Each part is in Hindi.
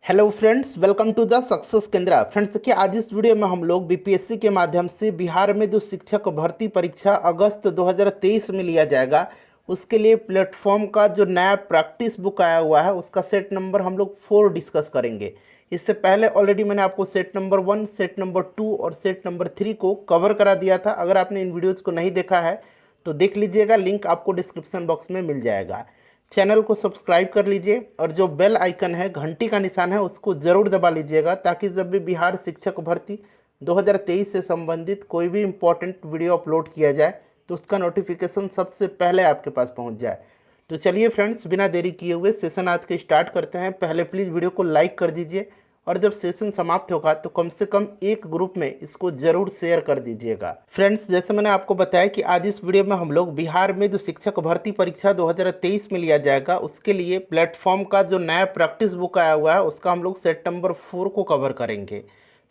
Hello friends, welcome to the success Kendra. Friends, देखिए आज इस वीडियो में हम लोग बीपीएससी के माध्यम से बिहार में जो शिक्षक भर्ती परीक्षा अगस्त 2023 में लिया जाएगा उसके लिए प्लेटफॉर्म का जो नया प्रैक्टिस बुक आया हुआ है उसका सेट नंबर हम लोग 4 डिस्कस करेंगे। इससे पहले ऑलरेडी मैंने आपको सेट नंबर 1, सेट नंबर 2 और सेट नंबर 3 को कवर करा दिया था। अगर आपने इन वीडियोज़ को नहीं देखा है तो देख लीजिएगा, लिंक आपको डिस्क्रिप्शन बॉक्स में मिल जाएगा। चैनल को सब्सक्राइब कर लीजिए और जो बेल आइकन है, घंटी का निशान है, उसको ज़रूर दबा लीजिएगा ताकि जब भी बिहार शिक्षक भर्ती 2023 से संबंधित कोई भी इम्पोर्टेंट वीडियो अपलोड किया जाए तो उसका नोटिफिकेशन सबसे पहले आपके पास पहुंच जाए। तो चलिए फ्रेंड्स, बिना देरी किए हुए सेशन आज के स्टार्ट करते हैं। पहले प्लीज़ वीडियो को लाइक कर दीजिए और जब सेशन समाप्त होगा तो कम से कम एक ग्रुप में इसको जरूर शेयर कर दीजिएगा। फ्रेंड्स, जैसे मैंने आपको बताया कि आज इस वीडियो में हम लोग बिहार में जो शिक्षक भर्ती परीक्षा 2023 में लिया जाएगा उसके लिए प्लेटफॉर्म का जो नया प्रैक्टिस बुक आया हुआ है उसका हम लोग सेट नंबर 4 को कवर करेंगे।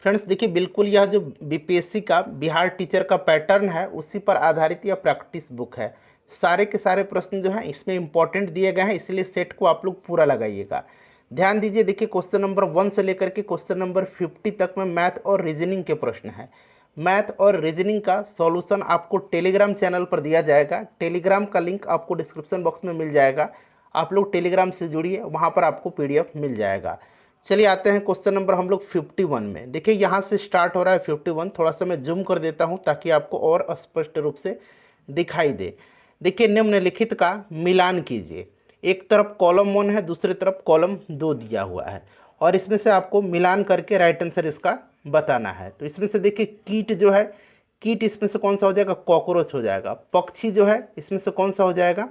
फ्रेंड्स देखिए, बिल्कुल यह जो बीपीएससी का बिहार टीचर का पैटर्न है उसी पर आधारित यह प्रैक्टिस बुक है। सारे के सारे प्रश्न जो हैं इसमें इंपॉर्टेंट दिए गए हैं, इसलिए सेट को आप लोग पूरा लगाइएगा। ध्यान दीजिए, देखिए क्वेश्चन नंबर 1 से लेकर के क्वेश्चन नंबर 50 तक में मैथ और रीजनिंग के प्रश्न हैं। मैथ और रीजनिंग का सॉल्यूशन आपको टेलीग्राम चैनल पर दिया जाएगा। टेलीग्राम का लिंक आपको डिस्क्रिप्शन बॉक्स में मिल जाएगा। आप लोग टेलीग्राम से जुड़िए, वहाँ पर आपको पीडीएफ मिल जाएगा। चलिए आते हैं क्वेश्चन नंबर हम लोग 51 में। देखिए यहाँ से स्टार्ट हो रहा है 51। थोड़ा सा मैं जूम कर देता हूँ ताकि आपको और स्पष्ट रूप से दिखाई दे। देखिए, निम्नलिखित का मिलान कीजिए। एक तरफ कॉलम 1 है, दूसरी तरफ कॉलम 2 दिया हुआ है और इसमें से आपको मिलान करके राइट आंसर इसका बताना है। तो इसमें से देखिए, कीट जो है, कीट इसमें से कौन सा हो जाएगा? कॉकरोच हो जाएगा। पक्षी जो है इसमें से कौन सा हो जाएगा?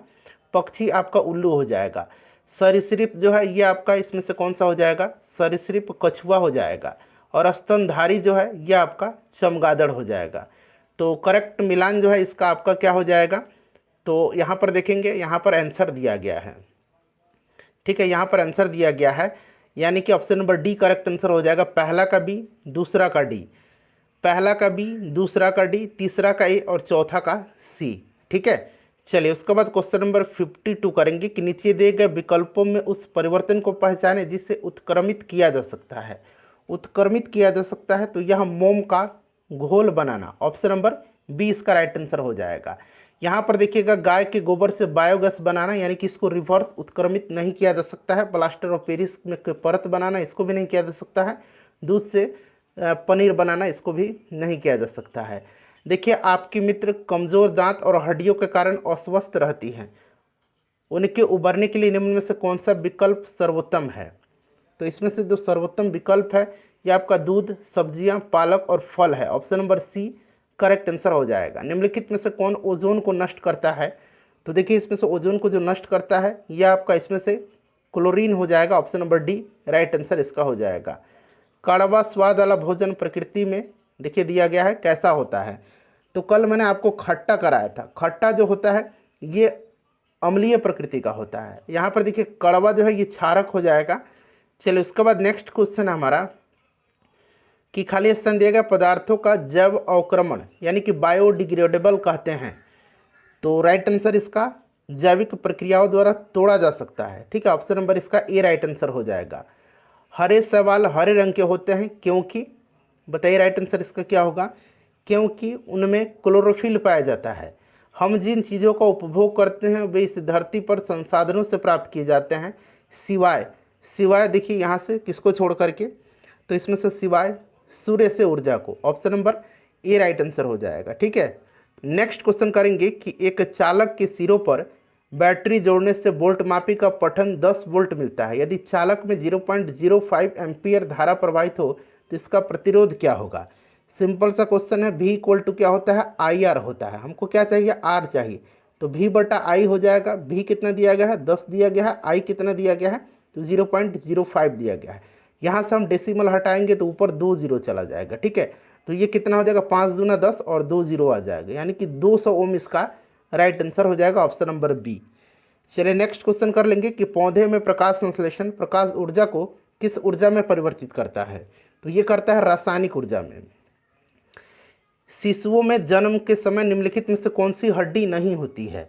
पक्षी आपका उल्लू हो जाएगा। सरीसृप जो है ये आपका इसमें से कौन सा हो जाएगा? सरीसृप कछुआ हो जाएगा। और स्तनधारी जो है ये आपका चमगादड़ हो जाएगा। तो करेक्ट मिलान जो है इसका आपका क्या हो जाएगा? तो यहाँ पर देखेंगे, यहाँ पर आंसर दिया गया है। ठीक है, यहाँ पर आंसर दिया गया है, यानी कि option number D correct answer हो जाएगा। पहला का बी, दूसरा का डी, पहला का बी, दूसरा का डी, तीसरा का ए और चौथा का सी। ठीक है, चलिए उसके बाद क्वेश्चन नंबर 52 करेंगे कि नीचे दिए गए विकल्पों में उस परिवर्तन को पहचाने जिसे उत्क्रमित किया जा सकता है। उत्क्रमित किया जा सकता है तो यह मोम का घोल बनाना, ऑप्शन नंबर बी इसका राइट आंसर हो जाएगा। यहाँ पर देखिएगा, गाय के गोबर से बायोगैस बनाना, यानी कि इसको रिवर्स उत्क्रमित नहीं किया जा सकता है। प्लास्टर ऑफ पेरिस में परत बनाना, इसको भी नहीं किया जा सकता है। दूध से पनीर बनाना, इसको भी नहीं किया जा सकता है। देखिए, आपकी मित्र कमज़ोर दांत और हड्डियों के कारण अस्वस्थ रहती हैं, उनके उबरने के लिए निम्न में से कौन सा विकल्प सर्वोत्तम है? तो इसमें से जो सर्वोत्तम विकल्प है ये आपका दूध, सब्जियां, पालक और फल है। Option number C correct answer हो जाएगा। निम्नलिखित में से कौन ओजोन को नष्ट करता है? तो देखिए, इसमें से ओजोन को जो नष्ट करता है यह आपका इसमें से क्लोरीन हो जाएगा। Option number D right answer इसका हो जाएगा। कड़वा स्वाद वाला भोजन प्रकृति में देखिए दिया गया है कैसा होता है? तो कल मैंने आपको खट्टा कराया था। खट्टा जो होता है ये अम्लीय प्रकृति का होता है। यहाँ पर देखिए कड़वा जो है ये क्षारक हो जाएगा। चलिए उसके बाद नेक्स्ट क्वेश्चन है हमारा कि खाली स्थान दिया गया पदार्थों का जैव अवक्रमण यानी कि बायोडिग्रेडेबल कहते हैं। तो राइट आंसर इसका जैविक प्रक्रियाओं द्वारा तोड़ा जा सकता है। ठीक है, ऑप्शन नंबर इसका ए राइट आंसर हो जाएगा। हरे शैवाल हरे रंग के होते हैं क्योंकि, बताइए राइट आंसर इसका क्या होगा? क्योंकि उनमें क्लोरोफिल पाया जाता है। हम जिन चीज़ों का उपभोग करते हैं वे इस धरती पर संसाधनों से प्राप्त किए जाते हैं, सिवाय सिवाय देखिए यहाँ से किसको छोड़ करके? तो इसमें से सिवाय सूर्य से ऊर्जा को। Option number A right answer हो जाएगा। ठीक है, नेक्स्ट क्वेश्चन करेंगे कि एक चालक के सिरों पर बैटरी जोड़ने से वोल्ट मापी का पठन 10 वोल्ट मिलता है। यदि चालक में 0.05 एम्पियर धारा प्रवाहित हो तो इसका प्रतिरोध क्या होगा? सिंपल सा क्वेश्चन है। भी इक्वल टू क्या होता है? आई आर होता है। हमको क्या चाहिए? आर चाहिए। तो भी बटा आई हो जाएगा। भी कितना दिया गया है? 10 दिया गया है। आई कितना दिया गया है? तो 0.05 दिया गया है। यहाँ से हम डेसिमल हटाएंगे तो ऊपर 2 जीरो चला जाएगा। ठीक है, तो ये कितना हो जाएगा? 5 दूना 10 और 2 जीरो आ जाएगा, यानी कि 200 ओम इसका राइट आंसर हो जाएगा। Option number B. चलिए नेक्स्ट क्वेश्चन कर लेंगे कि पौधे में प्रकाश संश्लेषण प्रकाश ऊर्जा को किस ऊर्जा में परिवर्तित करता है? तो ये करता है रासायनिक ऊर्जा में। शिशुओं में जन्म के समय निम्नलिखित में से कौन सी हड्डी नहीं होती है?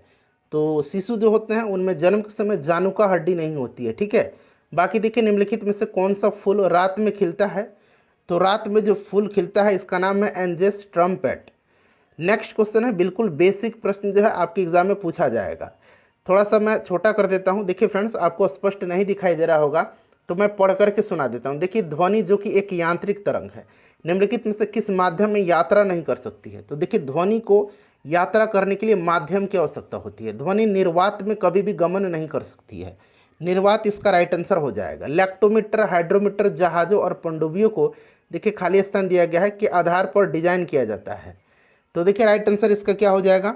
तो शिशु जो होते हैं उनमें जन्म के समय जानुका हड्डी नहीं होती है। ठीक है, बाकी देखिए निम्नलिखित में से कौन सा फूल रात में खिलता है, तो रात में जो फूल खिलता है इसका नाम है एंजेस ट्रम्पेट। नेक्स्ट क्वेश्चन है, बिल्कुल बेसिक प्रश्न जो है आपके एग्जाम में पूछा जाएगा। थोड़ा सा मैं छोटा कर देता हूँ। देखिए फ्रेंड्स, आपको स्पष्ट नहीं दिखाई दे रहा होगा तो मैं पढ़ करके सुना देता हूँ। देखिए, ध्वनि जो कि एक यांत्रिक तरंग है, निम्नलिखित में से किस माध्यम में यात्रा नहीं कर सकती है? तो देखिए, ध्वनि को यात्रा करने के लिए माध्यम की आवश्यकता होती है। ध्वनि निर्वात में कभी भी गमन नहीं कर सकती है। निर्वात इसका राइट आंसर हो जाएगा। लैक्टोमीटर, हाइड्रोमीटर, जहाज़ों और पनडुब्बियों को देखिए खाली स्थान दिया गया है के आधार पर डिजाइन किया जाता है। तो देखिए राइट आंसर इसका क्या हो जाएगा?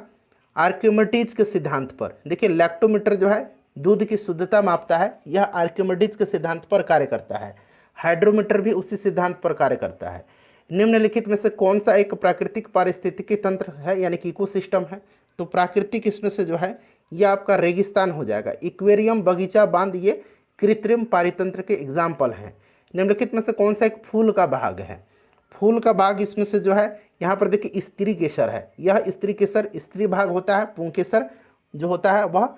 आर्किमिडीज के सिद्धांत पर। देखिए लैक्टोमीटर जो है दूध की शुद्धता मापता है, यह आर्किमिडीज के सिद्धांत पर कार्य करता है। हाइड्रोमीटर भी उसी सिद्धांत पर कार्य करता है। निम्नलिखित में से कौन सा एक प्राकृतिक पारिस्थितिकी तंत्र है, यानी कि इकोसिस्टम है? तो प्राकृतिक इसमें से जो है यह आपका रेगिस्तान हो जाएगा। एक्वेरियम, बगीचा, बांध ये कृत्रिम पारितंत्र के एग्जाम्पल हैं। निम्नलिखित में से कौन सा एक फूल का भाग है? फूल का भाग इसमें से जो है यहाँ पर देखिए स्त्री केसर है। यह स्त्री केसर स्त्री भाग होता है, पुंकेसर जो होता है वह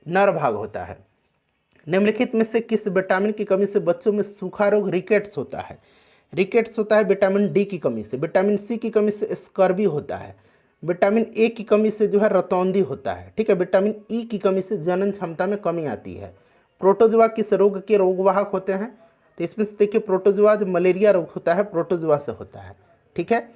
नर भाग होता है। निम्नलिखित में से किस विटामिन की कमी से बच्चों में सूखा रोग रिकेट्स होता है? रिकेट्स होता है विटामिन डी की कमी से। विटामिन सी की कमी से स्कर्वी होता है। विटामिन ए की कमी से जो है रतौंधी होता है। ठीक है। विटामिन ई की कमी से जनन क्षमता में कमी आती है। प्रोटोजोआ किस रोग के रोगवाहक होते हैं? तो इसमें से देखिए प्रोटोजोआ जो मलेरिया रोग होता है प्रोटोजोआ से होता है। ठीक है।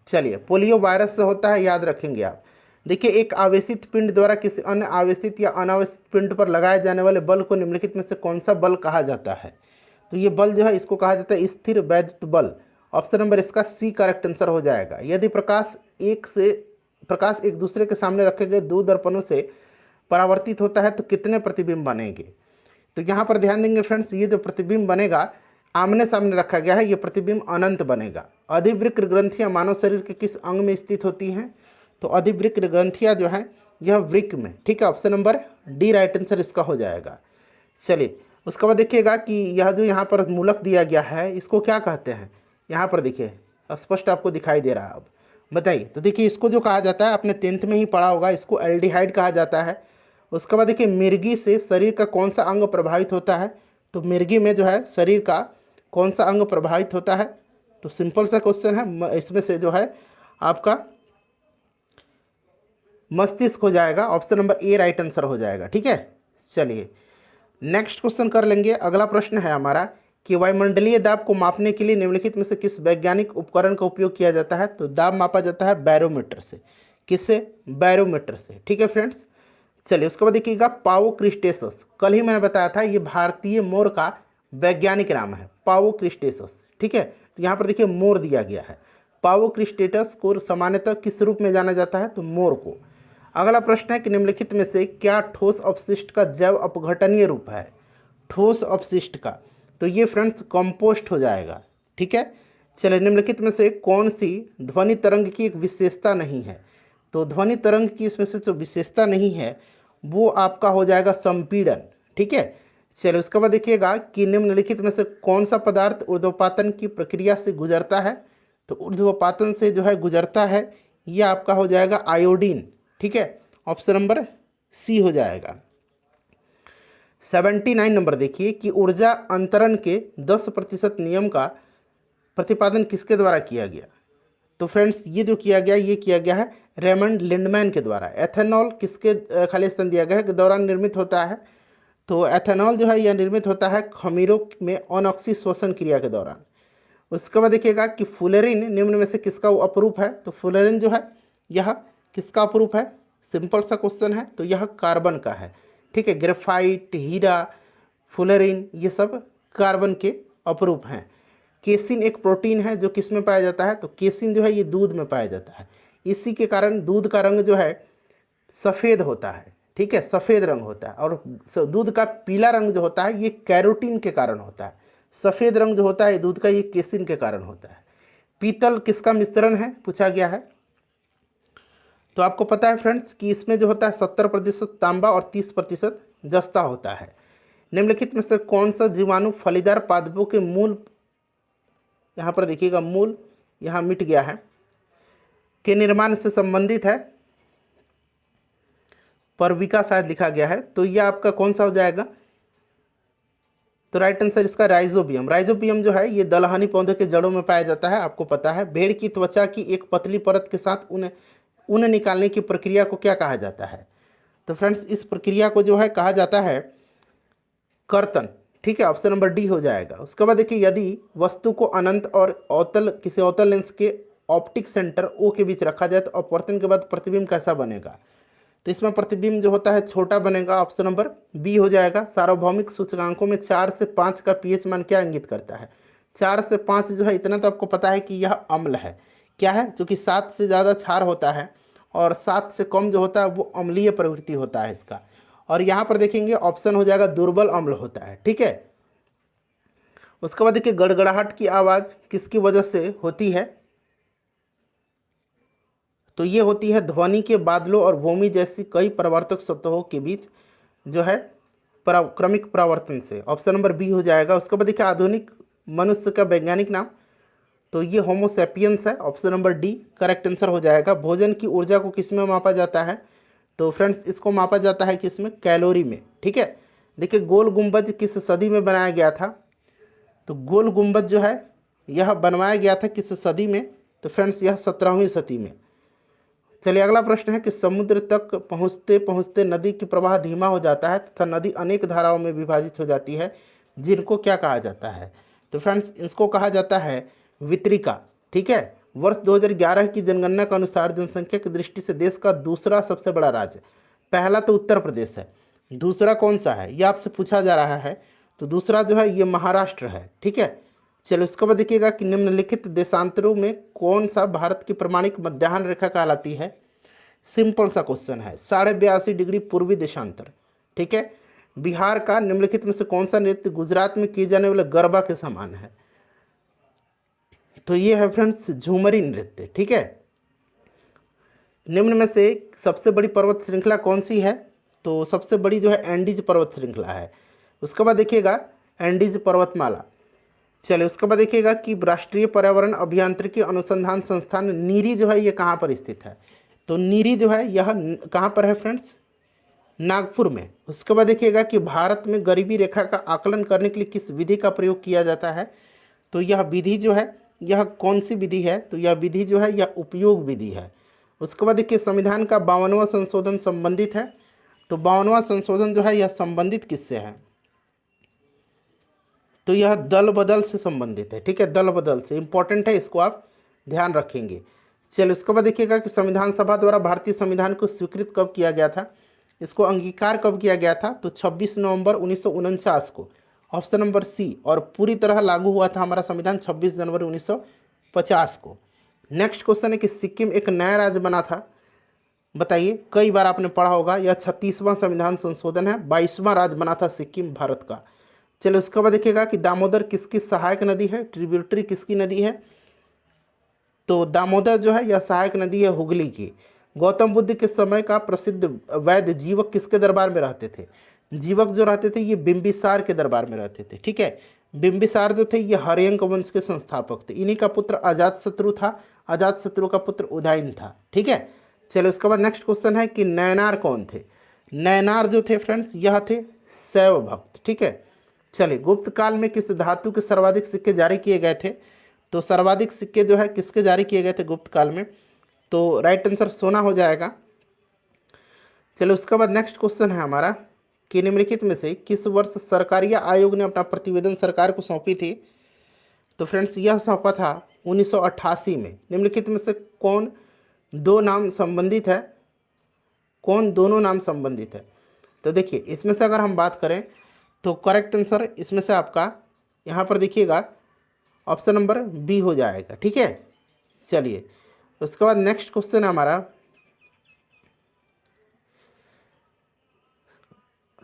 चलिए, पोलियो वायरस से होता है, याद रखेंगे आप। देखिए, एक आवेशित पिंड द्वारा किसी अन्य आवेशित या अनावेशित पिंड पर लगाए जाने वाले बल को निम्नलिखित में से कौन सा बल कहा जाता है? तो ये बल जो है इसको कहा जाता है स्थिर वैद्युत बल। ऑप्शन नंबर इसका सी करेक्ट आंसर हो जाएगा। यदि प्रकाश एक दूसरे के सामने रखे गए दो दर्पणों से परावर्तित होता है तो कितने प्रतिबिंब बनेंगे? तो यहाँ पर ध्यान देंगे फ्रेंड्स, ये जो प्रतिबिंब बनेगा आमने सामने रखा गया है, ये प्रतिबिंब अनंत बनेगा। अधिवृक्क ग्रंथियाँ मानव शरीर के किस अंग में स्थित होती हैं? तो अधिवृक्क ग्रंथियाँ जो हैं यह वृक्क में। ठीक है। Option number D right answer इसका हो जाएगा। चलिए, उसके बाद देखिएगा कि यह जो यहाँ पर मूलक दिया गया है इसको क्या कहते हैं? यहाँ पर देखिए स्पष्ट आपको दिखाई दे रहा है। अब बताइए। तो देखिए इसको जो कहा जाता है आपने 10th में ही पढ़ा होगा, इसको एल्डिहाइड कहा जाता है। उसके बाद देखिए मिर्गी से शरीर का कौन सा अंग प्रभावित होता है? तो मिर्गी में जो है शरीर का कौन सा अंग प्रभावित होता है? तो सिंपल सा क्वेश्चन है, इसमें से जो है आपका मस्तिष्क हो जाएगा। Option number A right answer हो जाएगा। ठीक है। चलिए नेक्स्ट क्वेश्चन कर लेंगे। अगला प्रश्न है हमारा कि वायुमंडलीय दाब को मापने के लिए निम्नलिखित में से किस वैज्ञानिक उपकरण का उपयोग किया जाता है? तो दाब मापा जाता है बैरोमीटर से। किससे? बैरोमीटर से। ठीक है फ्रेंड्स। चलिए उसके बाद देखिएगा पावो क्रिस्टेसस। कल ही मैंने बताया था ये भारतीय मोर का वैज्ञानिक नाम है, पावो क्रिस्टेसस। ठीक है। तो यहाँ पर देखिए मोर दिया गया है। पावो क्रिस्टेटस को सामान्यतः किस रूप में जाना जाता है? तो मोर को। अगला प्रश्न है कि निम्नलिखित में से क्या ठोस अपशिष्ट का जैव अपघटनीय रूप है? ठोस अपशिष्ट का, तो ये फ्रेंड्स कंपोस्ट हो जाएगा। ठीक है। चलिए निम्नलिखित में से कौन सी ध्वनि तरंग की एक विशेषता नहीं है? तो ध्वनि तरंग की इसमें से जो विशेषता नहीं है वो आपका हो जाएगा संपीड़न। ठीक है। चलिए उसके बाद देखिएगा कि निम्नलिखित में से कौन सा पदार्थ ऊर्ध्वपातन की प्रक्रिया से गुजरता है? तो ऊर्ध्वपातन से जो है गुजरता है यह आपका हो जाएगा आयोडीन। ठीक है। ऑप्शन नंबर सी हो जाएगा। 79 नंबर देखिए कि ऊर्जा अंतरण के 10% नियम का प्रतिपादन किसके द्वारा किया गया? तो फ्रेंड्स ये जो किया गया ये किया गया है रेमंड लिंडमैन के द्वारा। एथेनॉल किसके खाली स्थान दिया गया है के दौरान निर्मित होता है? तो एथेनॉल जो है यह निर्मित होता है खमीरों में अनऑक्सी श्वसन क्रिया के दौरान। उसके बाद देखिएगा कि फुलेरिन निम्न में से किसका अपरूप है? तो फुलेरिन जो है यह किसका अपरूप है? सिंपल सा क्वेश्चन है, तो यह कार्बन का है। ठीक है। ग्रेफाइट, हीरा, फुलेरिन ये सब कार्बन के अपरूप हैं। केसिन एक प्रोटीन है जो किस में पाया जाता है? तो केसिन जो है ये दूध में पाया जाता है। इसी के कारण दूध का रंग जो है सफ़ेद होता है। ठीक है। सफ़ेद रंग होता है। और दूध का पीला रंग जो होता है ये कैरोटीन के कारण होता है। सफ़ेद रंग जो होता है दूध का ये केसिन के कारण होता है। पीतल किसका मिश्रण है पूछा गया है? तो आपको पता है फ्रेंड्स कि इसमें जो होता है 70% तांबा और 30% जस्ता होता है। निम्नलिखित में से कौन सा जीवाणु फलीदार पादपों के मूल, यहाँ पर देखिएगा मूल यहाँ मिट गया है, के निर्माण से संबंधित है? परविका शायद लिखा गया है। तो यह आपका कौन सा हो जाएगा? तो राइट आंसर इसका राइजोबियम। राइजोबियम जो है ये दलहनी पौधे के जड़ों में पाया जाता है, आपको पता है। भेड़ की त्वचा की एक पतली परत के साथ ऊन निकालने की प्रक्रिया को क्या कहा जाता है? तो फ्रेंड्स इस प्रक्रिया को जो है कहा जाता है कर्तन। ठीक है, ऑप्शन नंबर डी हो जाएगा। उसके बाद देखिए, यदि वस्तु को अनंत और अवतल किसी अवतल लेंस के ऑप्टिक सेंटर ओ के बीच रखा जाए तो अपवर्तन के बाद प्रतिबिंब कैसा बनेगा? तो इसमें प्रतिबिंब जो होता है छोटा बनेगा, ऑप्शन नंबर बी हो जाएगा। सार्वभौमिक सूचकांकों में 4 से 5 का पीएच मान क्या इंगित करता है? 4 से 5 जो है, इतना तो आपको पता है कि यह अम्ल है। क्या है? क्योंकि 7 से ज़्यादा क्षार होता है और 7 से कम जो होता है वो अम्लीय प्रवृत्ति होता है इसका। और यहाँ पर देखेंगे ऑप्शन हो जाएगा दुर्बल अम्ल होता है। ठीक है, उसके बाद देखिए, गड़गड़ाहट की आवाज़ किसकी वजह से होती है? तो ये होती है ध्वनि के बादलों और भूमि जैसी कई परावर्तक सतहों के बीच जो है क्रमिक परावर्तन से। ऑप्शन नंबर बी हो जाएगा। उसके बाद देखिए, आधुनिक मनुष्य का वैज्ञानिक नाम, तो ये होमोसेपियंस है। Option number D correct answer हो जाएगा। भोजन की ऊर्जा को किस में मापा जाता है? तो फ्रेंड्स इसको मापा जाता है किसमें? कैलोरी में। ठीक है, देखिए गोल गुंबद किस सदी में बनाया गया था? तो गोल गुंबद जो है यह बनवाया गया था किस सदी में? तो फ्रेंड्स यह 17वीं सदी में। चलिए अगला प्रश्न है कि समुद्र तक पहुँचते पहुँचते नदी की प्रवाह धीमा हो जाता है तथा नदी अनेक धाराओं में विभाजित हो जाती है, जिनको क्या कहा जाता है? तो फ्रेंड्स इसको कहा जाता है वितरिका। ठीक है, वर्ष 2011 की जनगणना के अनुसार जनसंख्या की दृष्टि से देश का दूसरा सबसे बड़ा राज्य, पहला तो उत्तर प्रदेश है, दूसरा कौन सा है ये आपसे पूछा जा रहा है। तो दूसरा जो है ये महाराष्ट्र है। ठीक है, चलो उसके बाद देखिएगा कि निम्नलिखित देशांतरों में कौन सा भारत की प्रमाणिक मध्याह्न रेखा कहलाती है? सिंपल सा क्वेश्चन है, 82.5 डिग्री पूर्वी देशांतर। ठीक है, बिहार का निम्नलिखित में से कौन सा नृत्य गुजरात में किए जाने वाले गरबा के समान है? तो ये है फ्रेंड्स झूमरी नृत्य। ठीक है, निम्न में से सबसे बड़ी पर्वत श्रृंखला कौन सी है? तो सबसे बड़ी जो है एंडीज पर्वत श्रृंखला है। उसके बाद देखिएगा एंडीज पर्वतमाला। चलिए उसके बाद देखिएगा कि राष्ट्रीय पर्यावरण अभियांत्रिकी अनुसंधान संस्थान नीरी जो है ये कहाँ पर स्थित है? तो नीरी जो है यह कहाँ पर है फ्रेंड्स? नागपुर में। उसके बाद देखिएगा कि भारत में गरीबी रेखा का आकलन करने के लिए किस विधि का प्रयोग किया जाता है? तो यह विधि जो है यह कौन सी विधि है? तो यह विधि जो है यह उपयोग विधि है। उसके बाद देखिए, संविधान का 52वां संशोधन संबंधित है। तो 52वां संशोधन जो है यह संबंधित किससे है? तो यह दल बदल से संबंधित है। ठीक है, दल बदल से इंपॉर्टेंट है, इसको आप ध्यान रखेंगे। चलिए उसके बाद देखिएगा कि संविधान सभा द्वारा भारतीय संविधान को स्वीकृत कब किया गया था? इसको अंगीकार कब किया गया था? तो 26 नवंबर 1949 को, ऑप्शन नंबर सी। और पूरी तरह लागू हुआ था हमारा संविधान 26 जनवरी 1950 को। नेक्स्ट क्वेश्चन है कि सिक्किम एक नया राज्य बना था, बताइए। कई बार आपने पढ़ा होगा, यह 36वां संविधान संशोधन है, 22वां राज्य बना था सिक्किम भारत का। चलिए उसके बाद देखिएगा कि दामोदर किसकी सहायक नदी है? ट्रिब्यूटरी किसकी नदी है? तो दामोदर जो है यह सहायक नदी है हुगली की। गौतम बुद्ध के समय का प्रसिद्ध वैद्य जीवक किसके दरबार में रहते थे? जीवक जो रहते थे ये बिंबिसार के दरबार में रहते थे। ठीक है, बिंबिसार जो थे ये हर्यंक वंश के संस्थापक थे। इन्हीं का पुत्र अजातशत्रु था, अजातशत्रु का पुत्र उदयन था। ठीक है, चलिए उसके बाद नेक्स्ट क्वेश्चन है कि नैनार कौन थे? नैनार जो थे फ्रेंड्स यह थे शैव भक्त। ठीक है, चलिए गुप्त काल में किस धातु के सर्वाधिक सिक्के जारी किए गए थे? तो सर्वाधिक सिक्के जो है किसके जारी किए गए थे गुप्त काल में? तो राइट आंसर सोना हो जाएगा। चलिए उसके बाद नेक्स्ट क्वेश्चन है हमारा कि निम्नलिखित में से किस वर्ष सरकारिया आयोग ने अपना प्रतिवेदन सरकार को सौंपी थी? तो फ्रेंड्स यह सौंपा था 1988 में। निम्नलिखित में से कौन दो नाम संबंधित है? कौन दोनों नाम संबंधित है? तो देखिए इसमें से अगर हम बात करें तो करेक्ट आंसर इसमें से आपका यहाँ पर देखिएगा ऑप्शन नंबर बी हो जाएगा। ठीक है, चलिए उसके बाद नेक्स्ट क्वेश्चन है हमारा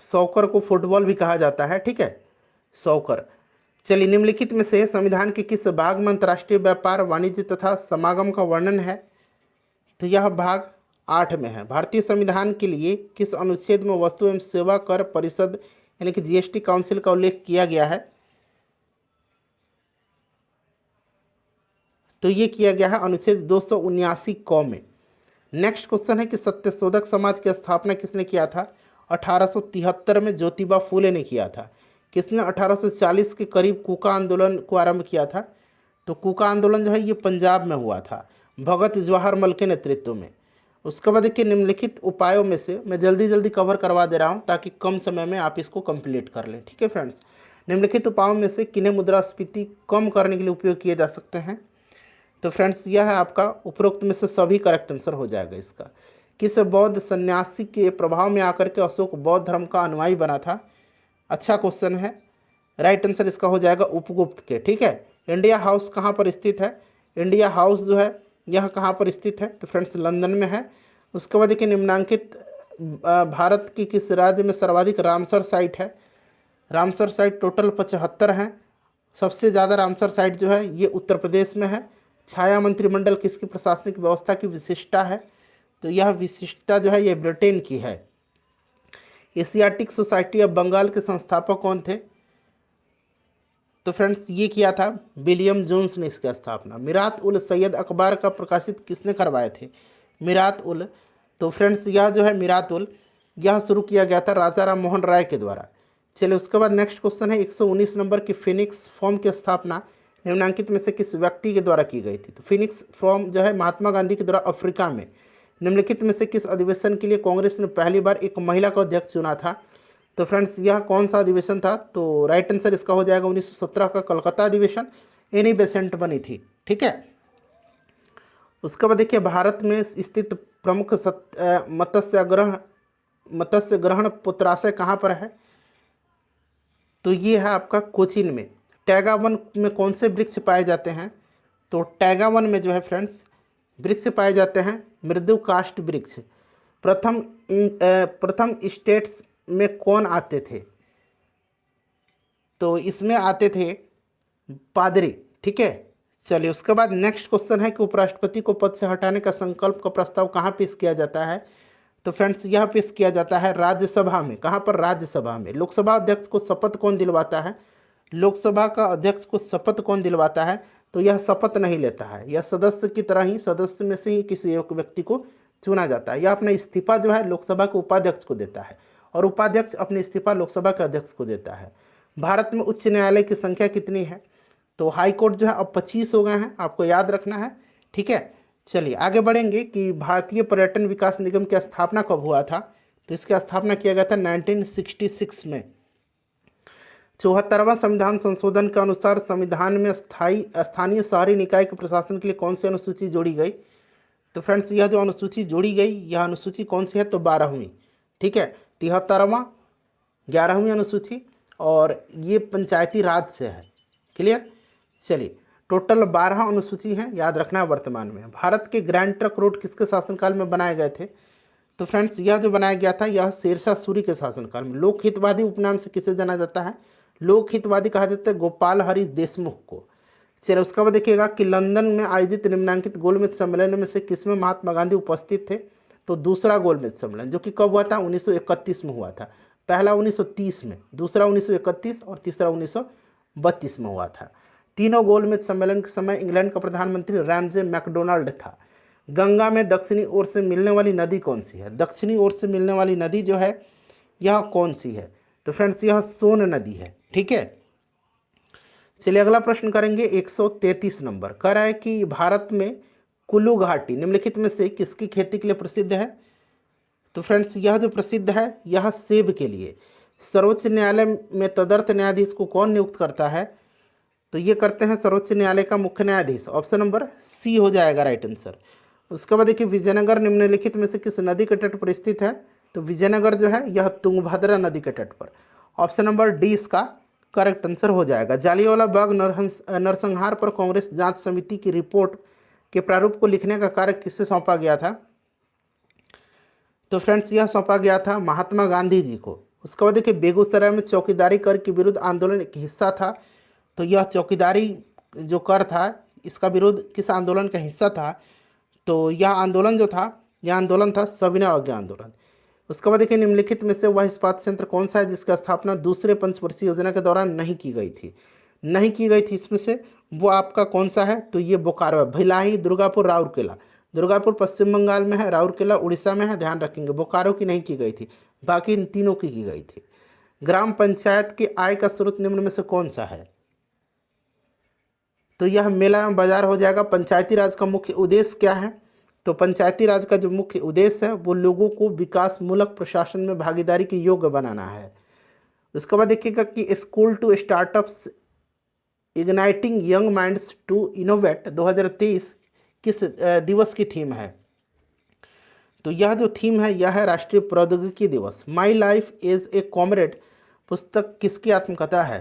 सॉकर को फुटबॉल भी कहा जाता है। ठीक है, सॉकर। चलिए निम्नलिखित में से संविधान के किस भाग में अंतर्राष्ट्रीय व्यापार वाणिज्य तथा समागम का वर्णन है? तो यह भाग 8 में है। भारतीय संविधान के लिए किस अनुच्छेद में वस्तु एवं सेवा कर परिषद यानी कि जीएसटी काउंसिल का उल्लेख किया गया है? तो ये किया गया है अनुच्छेद 279 क में। नेक्स्ट क्वेश्चन है कि सत्यशोधक समाज की स्थापना किसने किया था? 1873 में ज्योतिबा फूले ने किया था। किसने 1840 के करीब कूका आंदोलन को आरंभ किया था? तो कूका आंदोलन जो है ये पंजाब में हुआ था, भगत जवाहर मल के नेतृत्व में। उसके बाद देखिए, निम्नलिखित उपायों में से मैं जल्दी जल्दी कवर करवा दे रहा हूँ ताकि कम समय में आप इसको कंप्लीट कर लें। ठीक है फ्रेंड्स, निम्नलिखित उपायों में से किन्हें मुद्रास्फीति कम करने के लिए उपयोग किए जा सकते हैं? तो फ्रेंड्स यह है आपका उपरोक्त में से सभी करेक्ट आंसर हो जाएगा इसका। किस बौद्ध सन्यासी के प्रभाव में आकर के अशोक बौद्ध धर्म का अनुयायी बना था? अच्छा क्वेश्चन है, राइट आंसर इसका हो जाएगा उपगुप्त के। ठीक है, इंडिया हाउस कहाँ पर स्थित है? इंडिया हाउस जो है यह कहाँ पर स्थित है? तो फ्रेंड्स लंदन में है। उसके बाद देखिए, निम्नांकित भारत की किस राज्य में सर्वाधिक रामसर साइट है? रामसर साइट टोटल 75 हैं। सबसे ज़्यादा रामसर साइट जो है ये उत्तर प्रदेश में है। छाया मंत्रिमंडल किसकी प्रशासनिक व्यवस्था की विशिष्टता है? तो यह विशिष्टता जो है ये ब्रिटेन की है। एशियाटिक सोसाइटी ऑफ बंगाल के संस्थापक कौन थे? तो फ्रेंड्स ये किया था विलियम जोन्स ने इसकी स्थापना। मिरात उल सैयद अखबार का प्रकाशित किसने करवाए थे? मिरात उल। तो फ्रेंड्स यह जो है मिरात उल यह शुरू किया गया था राजा राम मोहन राय के द्वारा। चलिए उसके बाद नेक्स्ट क्वेश्चन है, 119 नंबर की फिनिक्स फॉर्म की स्थापना निम्नांकित में से किस व्यक्ति के द्वारा की गई थी? तो फिनिक्स फॉर्म जो है महात्मा गांधी के द्वारा अफ्रीका में। निम्नलिखित में से किस अधिवेशन के लिए कांग्रेस ने पहली बार एक महिला को अध्यक्ष चुना था? तो फ्रेंड्स यह कौन सा अधिवेशन था? तो राइट आंसर इसका हो जाएगा 1917 का कलकत्ता अधिवेशन, एनी बेसेंट बनी थी। ठीक है, उसके बाद देखिए, भारत में स्थित प्रमुख मत्स्य ग्रहण पुत्राशय कहाँ पर है? तो ये है आपका कोचीन में। टैगा वन में कौन से वृक्ष पाए जाते हैं? तो टैगा वन में जो है फ्रेंड्स वृक्ष पाए जाते हैं मृदु काष्ठ वृक्ष। प्रथम स्टेट्स में कौन आते थे? तो इसमें आते थे पादरी। ठीक है, चलिए उसके बाद नेक्स्ट क्वेश्चन है कि उपराष्ट्रपति को पद से हटाने का संकल्प का प्रस्ताव कहाँ पेश किया जाता है? तो फ्रेंड्स यह पेश किया जाता है राज्यसभा में। कहाँ पर? राज्यसभा में। लोकसभा अध्यक्ष को शपथ कौन दिलवाता है? लोकसभा का अध्यक्ष को शपथ कौन दिलवाता है? तो यह शपथ नहीं लेता है, यह सदस्य की तरह ही सदस्य में से ही किसी एक व्यक्ति को चुना जाता है। यह अपना इस्तीफा जो है लोकसभा के उपाध्यक्ष को देता है और उपाध्यक्ष अपने इस्तीफा लोकसभा के अध्यक्ष को देता है। भारत में उच्च न्यायालय की संख्या कितनी है? तो हाई कोर्ट जो है अब 25 हो गए हैं, आपको याद रखना है। ठीक है, चलिए आगे बढ़ेंगे कि भारतीय पर्यटन विकास निगम की स्थापना कब हुआ था? तो इसकी स्थापना किया गया था 1966 में। 74वां संविधान संशोधन के अनुसार संविधान में स्थानीय शहरी निकाय के प्रशासन के लिए कौन सी अनुसूची जोड़ी गई? तो फ्रेंड्स यह जो अनुसूची जोड़ी गई यह अनुसूची कौन सी है? तो 12वीं। ठीक है, 73वां 11वीं अनुसूची और ये पंचायती राज से है। क्लियर, चलिए टोटल 12 अनुसूची हैं, याद रखना है। वर्तमान में भारत के ग्रैंड ट्रंक रोड किसके शासनकाल में बनाए गए थे? तो फ्रेंड्स यह जो बनाया गया था यह शेरशाह सूरी के शासनकाल में। लोक हितवादी उपनाम से किसे जाना जाता है? लोक हितवादी कहा जाता है गोपाल हरि देशमुख को। चलिए उसके बाद देखिएगा कि लंदन में आयोजित निम्नांकित गोलमेज सम्मेलन में से किसमें महात्मा गांधी उपस्थित थे? तो दूसरा गोलमेज सम्मेलन, जो कि कब हुआ था? 1931 में हुआ था। पहला 1930 में, दूसरा 1931 और तीसरा 1932 में हुआ था। तीनों गोलमेज सम्मेलन के समय इंग्लैंड का प्रधानमंत्री रैमजे मैकडोनाल्ड था। गंगा में दक्षिणी ओर से मिलने वाली नदी कौन सी है? दक्षिणी ओर से मिलने वाली नदी जो है यह कौन सी है? तो फ्रेंड्स यह सोन नदी है। ठीक है, चलिए अगला प्रश्न करेंगे। 133 नंबर कह रहा है कि भारत में कुल्लू घाटी निम्नलिखित में से किसकी खेती के लिए प्रसिद्ध है? तो फ्रेंड्स यह जो प्रसिद्ध है यह सेब के लिए। सर्वोच्च न्यायालय में तदर्थ न्यायाधीश को कौन नियुक्त करता है? तो ये करते हैं सर्वोच्च न्यायालय का मुख्य न्यायाधीश। ऑप्शन नंबर सी हो जाएगा राइट आंसर। उसके बाद देखिए, विजयनगर निम्नलिखित में से किस नदी के तट पर स्थित है? तो विजयनगर जो है यह तुंगभद्रा नदी के तट पर। ऑप्शन नंबर डी इसका करेक्ट आंसर हो जाएगा। जालियांवाला बाग नरसंहार पर कांग्रेस जांच समिति की रिपोर्ट के प्रारूप को लिखने का कार्य किससे सौंपा गया था? तो फ्रेंड्स यह सौंपा गया था महात्मा गांधी जी को। उसके बाद देखिए, बेगूसराय में चौकीदारी कर के विरुद्ध आंदोलन एक हिस्सा था। तो यह चौकीदारी जो कर था इसका विरोध किस आंदोलन का हिस्सा था? तो यह आंदोलन जो था यह आंदोलन था सविनय अवज्ञा आंदोलन। उसके बाद देखिए, निम्नलिखित में से वह इस्पात संयंत्र कौन सा है जिसकी स्थापना दूसरे पंचवर्षीय योजना के दौरान नहीं की गई थी? नहीं की गई थी इसमें से वो आपका कौन सा है? तो ये बोकारो है। भिलाई, दुर्गापुर, राउरकेला। दुर्गापुर पश्चिम बंगाल में है, राउरकेला उड़ीसा में है, ध्यान रखेंगे। बोकारो की नहीं की गई थी, बाकी इन तीनों की गई थी। ग्राम पंचायत की आय का स्रोत निम्न में से कौन सा है? तो यह मेला एवं बाजार हो जाएगा। पंचायती राज का मुख्य उद्देश्य क्या है? तो पंचायती राज का जो मुख्य उद्देश्य है वो लोगों को विकास मूलक प्रशासन में भागीदारी के योग्य बनाना है। उसके बाद देखिएगा कि school to startups igniting young minds to innovate 2023 किस दिवस की थीम है? तो यह जो थीम है यह है राष्ट्रीय प्रौद्योगिकी दिवस। My life as a comrade पुस्तक किसकी आत्मकथा है?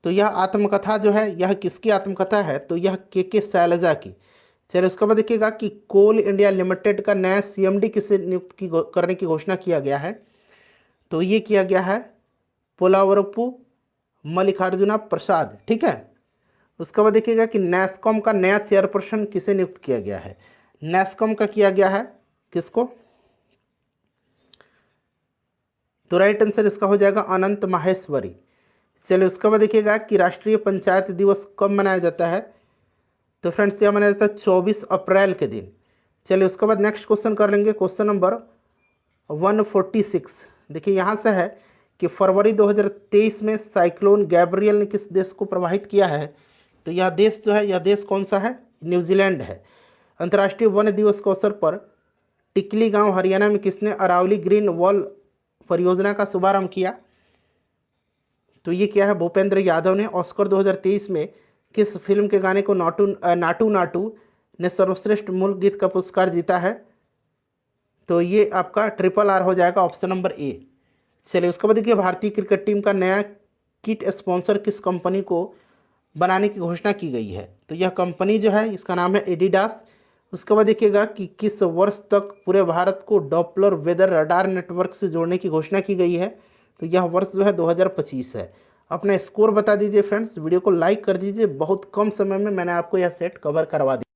तो यह आत्मकथा जो है यह किसकी आत्मकथा है? तो यह के शैलजा की। चलिए उसके बाद देखिएगा कि कोल इंडिया लिमिटेड का नया सीएमडी किसे नियुक्त करने की घोषणा किया गया है? तो ये किया गया है पोलावरपू मल्लिकार्जुना प्रसाद, ठीक है। उसके बाद देखिएगा कि नैस्कॉम का नया चेयरपर्सन किसे नियुक्त किया गया है? नैस्कॉम का किया गया है किसको? तो राइट आंसर इसका हो जाएगा अनंत माहेश्वरी। चलिए उसके बाद देखिएगा कि राष्ट्रीय पंचायत दिवस कब मनाया जाता है? तो फ्रेंड्स यह मनाया जाता है 24 अप्रैल के दिन। चलिए उसके बाद नेक्स्ट क्वेश्चन कर लेंगे, क्वेश्चन नंबर 146। देखिए यहाँ से है कि फरवरी 2023 में साइक्लोन गैब्रियल ने किस देश को प्रभावित किया है? तो यह देश जो है, यह देश कौन सा है? न्यूजीलैंड है। अंतर्राष्ट्रीय वन दिवस के अवसर पर टिकली गांव हरियाणा में किसने अरावली ग्रीन वॉल परियोजना का शुभारंभ किया? तो ये क्या है? भूपेंद्र यादव ने। ऑस्कर 2023 में किस फिल्म के गाने को नाटू नाटू ने सर्वश्रेष्ठ मूल गीत का पुरस्कार जीता है? तो ये आपका RRR हो जाएगा, ऑप्शन नंबर ए। चलिए उसके बाद देखिए भारतीय क्रिकेट टीम का नया किट स्पॉन्सर किस कंपनी को बनाने की घोषणा की गई है? तो यह कंपनी जो है इसका नाम है एडिडास। उसके बाद देखिएगा कि किस वर्ष तक पूरे भारत को डॉपलर वेदर रडार नेटवर्क से जोड़ने की घोषणा की गई है? तो यह वर्ष जो है 2025 है। अपना स्कोर बता दीजिए फ्रेंड्स, वीडियो को लाइक कर दीजिए। बहुत कम समय में मैंने आपको यह सेट कवर करवा दिया।